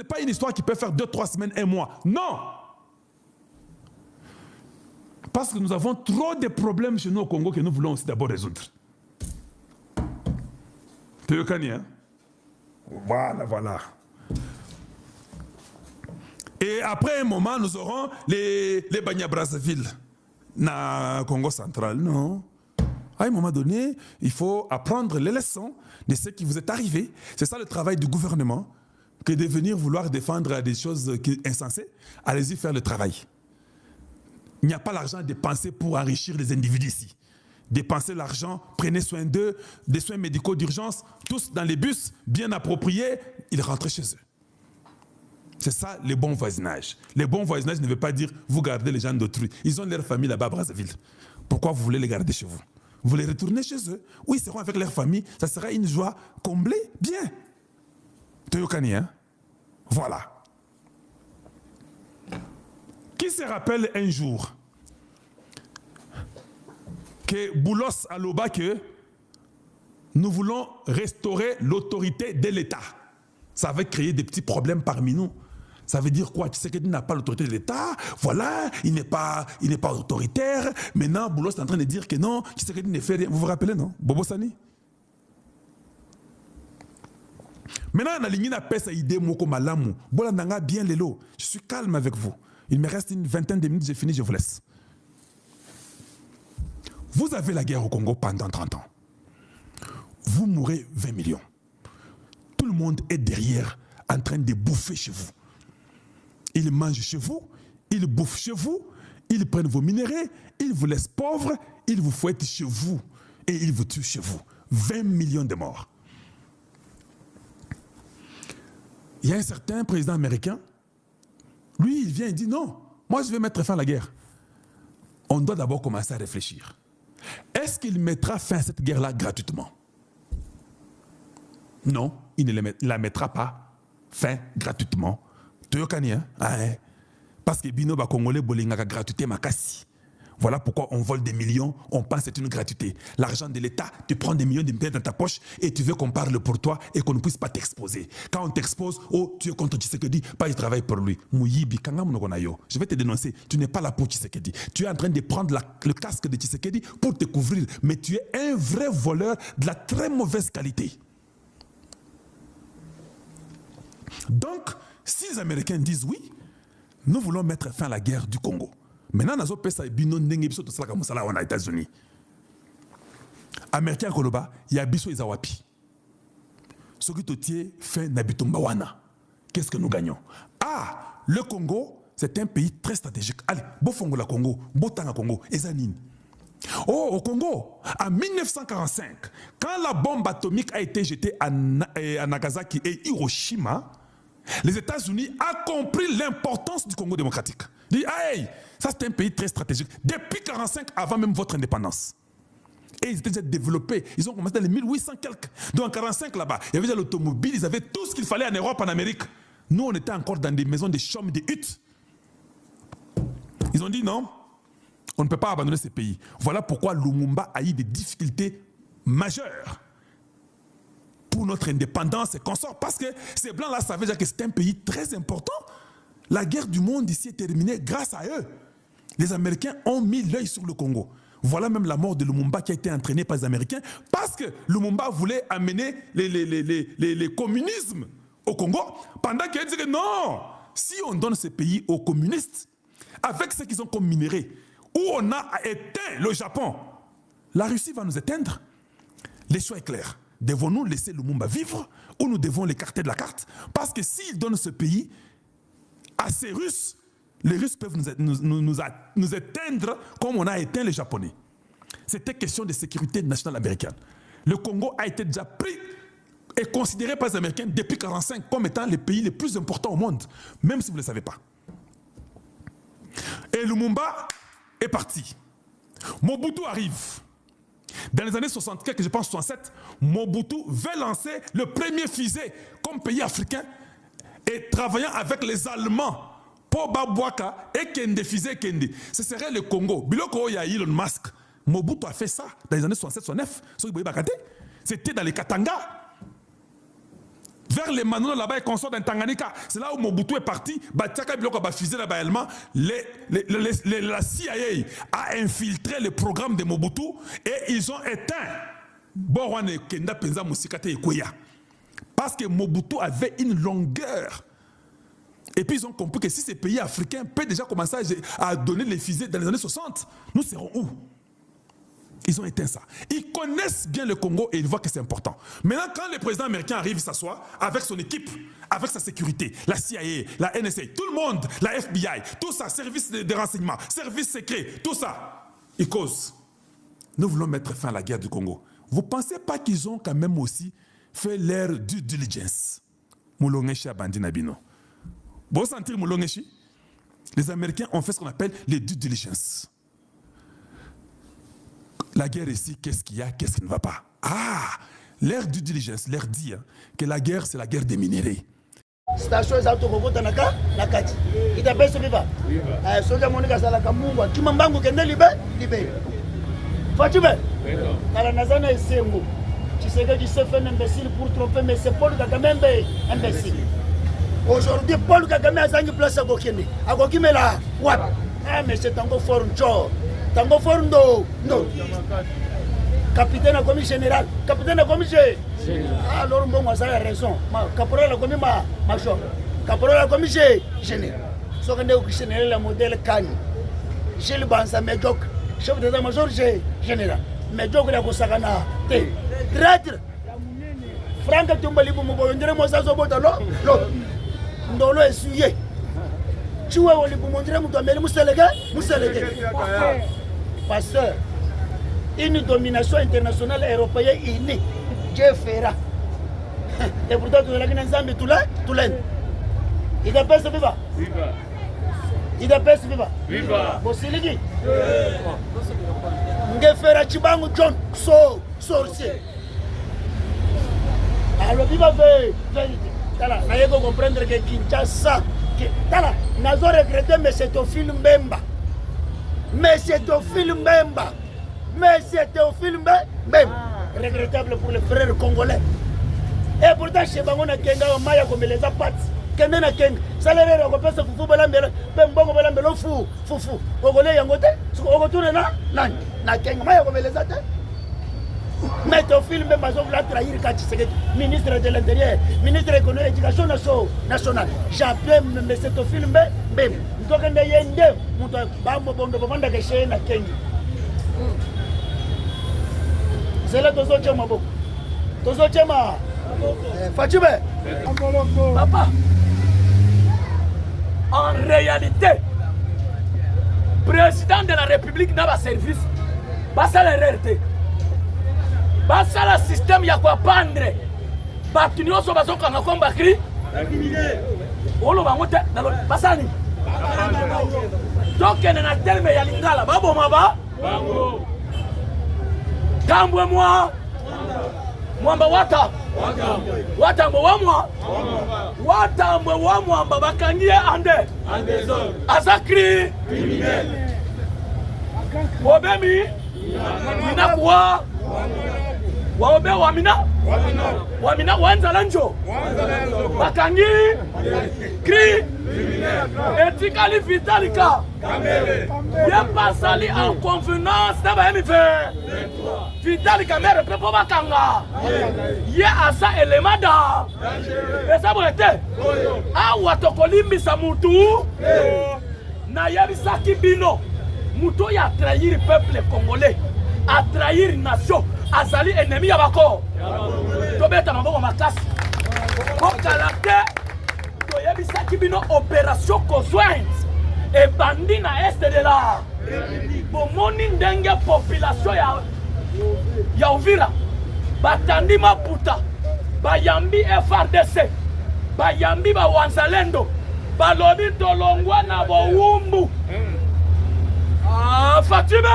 pas une histoire qui peut faire 2, 3 semaines, 1 mois. Non. Parce que nous avons trop de problèmes chez nous au Congo que nous voulons aussi d'abord résoudre. Tu veux connaître, hein? Voilà, voilà. Et après un moment, nous aurons les Banya Brazzaville, dans le Congo central. Non. À un moment donné, il faut apprendre les leçons de ce qui vous est arrivé. C'est ça le travail du gouvernement, que de venir vouloir défendre des choses insensées. Allez-y faire le travail. Il n'y a pas l'argent dépensé pour enrichir les individus ici. Dépensez l'argent, prenez soin d'eux, des soins médicaux d'urgence, tous dans les bus, bien appropriés, ils rentrent chez eux. C'est ça le bon voisinage. Le bon voisinage ne veut pas dire vous gardez les gens d'autrui. Ils ont leur famille là-bas à Brazzaville. Pourquoi vous voulez les garder chez vous? Vous les retournez chez eux. Oui, ils seront avec leur famille. Ça sera une joie comblée. Bien. Toyokani, hein? Voilà. Qui se rappelle un jour que Boulos Aloba que nous voulons restaurer l'autorité de l'État? Ça va créer des petits problèmes parmi nous. Ça veut dire quoi? Tshisekedi n'a pas l'autorité de l'État, voilà, il n'est pas autoritaire. Maintenant, Boulos est en train de dire que non, Tshisekedi ne fait rien. Vous vous rappelez, non? Bobo Sani? Maintenant, on a ligné na pesa idée moko malamu. Bola nanga bien lelo. Je suis calme avec vous. Il me reste une vingtaine de minutes, j'ai fini, je vous laisse. Vous avez la guerre au Congo pendant 30 ans. Vous mourrez 20 millions. Tout le monde est derrière, en train de bouffer chez vous. Ils mangent chez vous, ils bouffent chez vous, ils prennent vos minéraux, ils vous laissent pauvres, ils vous fouettent chez vous et ils vous tuent chez vous. 20 millions de morts. Il y a un certain président américain, lui, il vient et dit non, moi je vais mettre fin à la guerre. On doit d'abord commencer à réfléchir. Est-ce qu'il mettra fin à cette guerre-là gratuitement? Non, il ne la mettra pas fin gratuitement. Toyokani, hein? Parce que Bino ba Congolais bolingaka gratuité makasi. Voilà pourquoi on vole des millions, on pense que c'est une gratuité. L'argent de l'État, tu prends des millions dans ta poche et tu veux qu'on parle pour toi et qu'on ne puisse pas t'exposer. Quand on t'expose, oh, tu es contre Tshisekedi, pas il travaille pour lui. Mouyibi, je vais te dénoncer, tu n'es pas là pour Tshisekedi. Tu es en train de prendre le casque de Tshisekedi pour te couvrir, mais tu es un vrai voleur de la très mauvaise qualité. Donc, si les Américains disent oui, nous voulons mettre fin à la guerre du Congo. Maintenant, nous avons fait bino ndenge biso to sala comme ça là aux États-Unis. Américains koloba, ya biso izawapi. Ce qui totie fait nabitumba wana. Qu'est-ce que nous gagnons? Ah, le Congo, c'est un pays très stratégique. Allez, bofongo la Congo, botanga Congo, ezanine. Oh, au Congo, en 1945, quand la bombe atomique a été jetée à Nagasaki et Hiroshima, les États-Unis ont compris l'importance du Congo démocratique. Ils disent, hey, ça c'est un pays très stratégique. Depuis 1945, avant même votre indépendance. Et ils étaient déjà développés. Ils ont commencé dans les 1800 quelques. Donc en 1945 là-bas, il y avait déjà l'automobile, ils avaient tout ce qu'il fallait en Europe, en Amérique. Nous, on était encore dans des maisons, des chambres, des huttes. Ils ont dit non, on ne peut pas abandonner ces pays. Voilà pourquoi Lumumba a eu des difficultés majeures pour notre indépendance et consorts, parce que ces blancs-là savaient déjà que c'est un pays très important. La guerre du monde ici est terminée grâce à eux. Les Américains ont mis l'œil sur le Congo. Voilà même la mort de Lumumba qui a été entraînée par les Américains, parce que Lumumba voulait amener les communismes au Congo, pendant qu'ils disaient non, si on donne ces pays aux communistes, avec ce qu'ils ont comme minéraux, où on a éteint le Japon, la Russie va nous éteindre. Le choix est clair. Devons-nous laisser Lumumba vivre ou nous devons l'écarter de la carte? Parce que s'ils donnent ce pays à ces Russes, les Russes peuvent nous éteindre comme on a éteint les Japonais. C'était question de sécurité nationale américaine. Le Congo a été déjà pris et considéré par les Américains depuis 1945 comme étant le pays le plus important au monde, même si vous ne le savez pas. Et Lumumba est parti. Mobutu arrive. Dans les années 64, je pense 67, Mobutu veut lancer le premier fusée comme pays africain et travaillant avec les Allemands pour Babouaka et Kende fusée Kende. Ce serait le Congo. Biloko ya Elon Musk. Mobutu a fait ça dans les années 67-69. C'était dans les Katanga. vers les Manolo là-bas et consorts dans Tanganyika. C'est là où Mobutu est parti. Batiaka Biloko a fusé là-bas allemand. La CIA a infiltré le programme de Mobutu et ils ont éteint Borwane Kenda Penza Musikate Ekoya. Parce que Mobutu avait une longueur. Et puis ils ont compris que si ces pays africains peuvent déjà commencer à donner les fusées dans les années 60, nous serons où? Ils ont éteint ça. Ils connaissent bien le Congo et ils voient que c'est important. Maintenant, quand le président américain arrive, il s'assoit avec son équipe, avec sa sécurité, la CIA, la NSA, tout le monde, la FBI, tout ça, service de renseignement, service secret, tout ça, ils causent. Nous voulons mettre fin à la guerre du Congo. Vous ne pensez pas qu'ils ont quand même aussi fait leur due diligence? Moulongeshi Abandi Nabino. Vous sentir Moulongeshi? Les Américains ont fait ce qu'on appelle les due diligence. La guerre ici, qu'est-ce qu'il y a, qu'est-ce qui ne va pas? Ah, l'air due diligence, l'air dit que la guerre, c'est la guerre des minéraux. Station za tokokota nakati. Itapesa viva. Soja monika sala kamungwa. Chuma mbangu kende libe. Fatime. Kala nazana esengo. Tshisekedi se fait un imbécile pour tromper, mais c'est Paul Kagame imbécile. Aujourd'hui, Paul Kagame a zangi place à Gokene. A Gokimela, what? Ah, mais c'est tango fort ncho. Tango fort no. Capitaine a commis général. Capitaine a commis ah, alors bon, moi, ça a raison. Caporal a commis major. Caporal a commis général. Ce qu'on est général, le modèle Kani. J'ai le bansa médiocre. Chef d'état-major, général. Médiocre, il a Kosakana. Traître. Franck Tumbali pour me dire, moi, ça, l'autre. Ndolo essuyé. Tu vois, on lui pour montrer, Mousselégué. Pasteur, une domination internationale européenne unie. Dieu fera. Et pourtant, tu as ensemble tout l'un. Il a pas viva. Il a pas viva. Viva. Bosiligi. Ngefera Chibangu John, sorcier. Alors, viva vérité. Tala, na yeko comprendre que Kinshasa, tala, nazo regretter mais c'est au film Mbemba. Mais c'est au film Mbemba. Regrettable pour les frères congolais. Et pourtant, chez Bangon, Kenga, Maya, comme les apates, Kenga, Kenga, salaire, on peut se fou, Balambelo, Pembongo, Balambelo, fou. Congolais, Yangote, on retourne là, na Kenga, Maya, comme les apates. Mais au film, même, on va trahir ministre de l'Intérieur, ministre de l'Économie et de l'Éducation nationale. J'appelle, mais c'est au film, même. Donc, on a yende, on doit demander que chez na Kenga. C'est là Tozo Tchema. Tozo Tchema. Fatime. Papa. En réalité, président de la République n'a pas service. Pas ça la RRT. Pas ça le système ya quoi pendre. Batunio so bazo kanga komba kri. Olo bangote nalo pasani. Donc on a tellement ya lingala babo maba. Bango. Tambwe moi. Mwamba wata. Watambwe wa moi. Watambwe wa mwamba bakangie ande. Azakri. Obemi. Inakuwa. Waobe wamina wanzalanjo bakangi kri etikali vitalika bien pasali en convenance na ba MV vitalika mere pepo bakanga ye asa elemada esa boete awa tokolimbisa mutu na yebisaki bino mutu ya trahir peuple congolais, a trahir nation, azali ennemi ya bako. Tobeta maboko makasi. Ko kalate to yebisaki bino opération conjointe et bandi na est de la. Bomoni ndenge population ya Uvira batandi maputa bayambi FRDC bayambi ba wanzalendo balobi tolongwa na bowumbu. Ah, Fatime!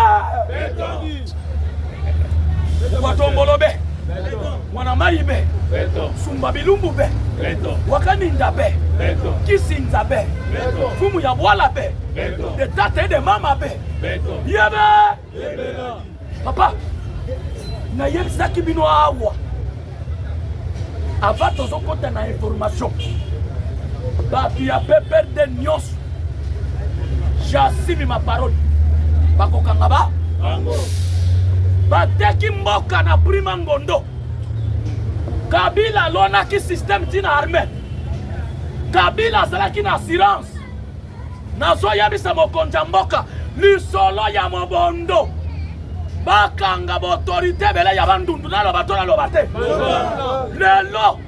Watombolobe, Wanamayibe, Sumbabilumbe, Wakanindabe, Kisinzabe, Fumu ya Walabe, de tate de mamabe. Yebe! Papa, na yebisaki bino awa. avant tozokota na information bato ya PPRD nyonso j'assume ma parole bakokanga ba bateki mboka na Prima Ngondo. Kabila lonaki système tina armée. Kabila azalaki na assurance. Nazo yabisa mokonza mboka lisolo ya mobondo. Bakanga ba autorité bele ya bandundu na lobato na lobate. Lelo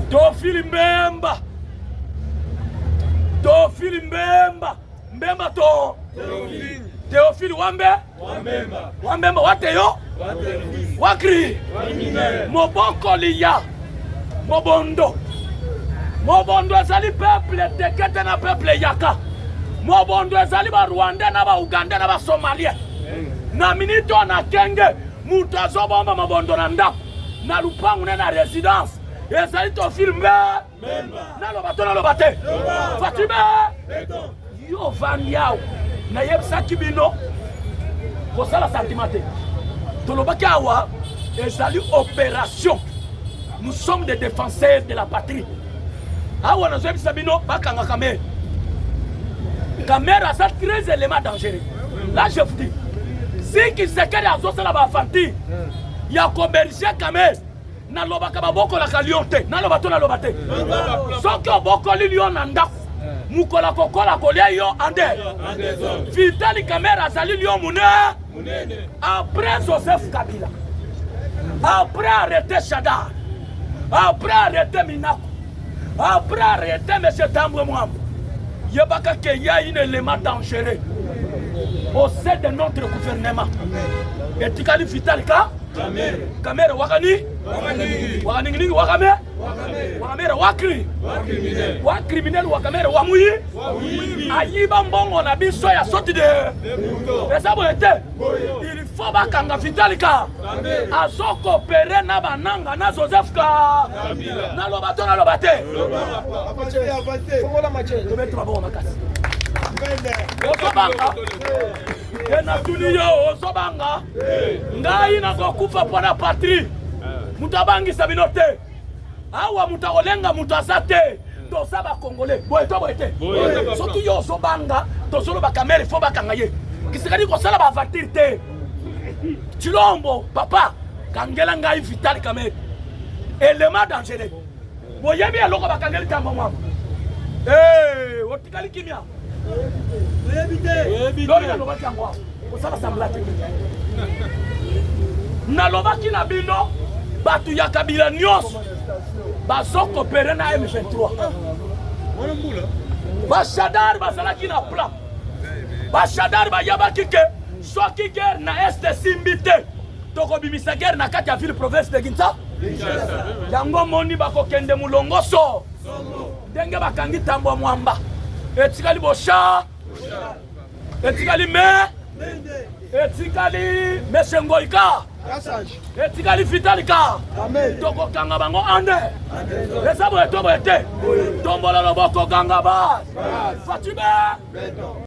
Tofili Mbemba. Tofili Mbemba. Mbemba to Théophile Wambemba wateyo wakri moboko liya mobondo ezali peuple tekete na peuple yaka mobondo ezali ba Rwanda na ba Uganda na ba Somalia na minito na kenge mutu azobomba mobondo na ndako na lupangu na résidence ezali Théophile Mbemba na lobate Fatima yo vandiao na yebsa kibino kosala sentimate tolobaki awa ezali opération. Nous sommes des défenseurs de la patrie. Awa na yebsa bino bakanga kamera. Kamera ça très élément dangereux. Là je vous dis si qui se kere azosala ba fanti ya koberger kamera na lobaka baboko la kalionte na lobato na lobate soki oboko lion na ndako mukola kokola kolia yo ande Vitali Kamera azali lion munene après Joseph Kabila, après arrêter Chadar, après arrêter Minako, après arrêter M. Tambwe Mwamba, yebaka que y a un élément dangereux au sein de notre gouvernement. Et tikali Vitali Kamera wakani ningi wakame wakamera wa criminel wakamera wa muyi ayiba mbongo na biso ya soti de esa boete il faut bakanga Vitali azoko pere na bananga na Joseph na lobato na lobate fongola mache to mettre bon makasi osobanga ena tuniyo osobanga ngai na kokufa pona patrie mutabangi sabinote awa mutaolenga mutasate to saba congolais boete soki yo osobanga to solo ba kamera fo bakanga ye kisikali ko sala ba vatir te Chilombo papa kangela ngai Vitali Kamera élément dangereux boyebi eloko bakangeli tambo mwa otikali kimia Lori na lobaki yango osala samblate na lobaki na bino batu ya Kabila nyonso bazoko pere na M23 bashadar basalaki na plan bashadar bayabaki ke soki guerre na este simbite tokobimisa guerre na kati ya ville province de Kinshasa yango moni bakokende mulongoso ndenge bakangi tambo mwamba etikali bosha etikali etikali meshengoika etikali Vitali toko kanga bango ande esa boete tombola loboko kanga ba Fatima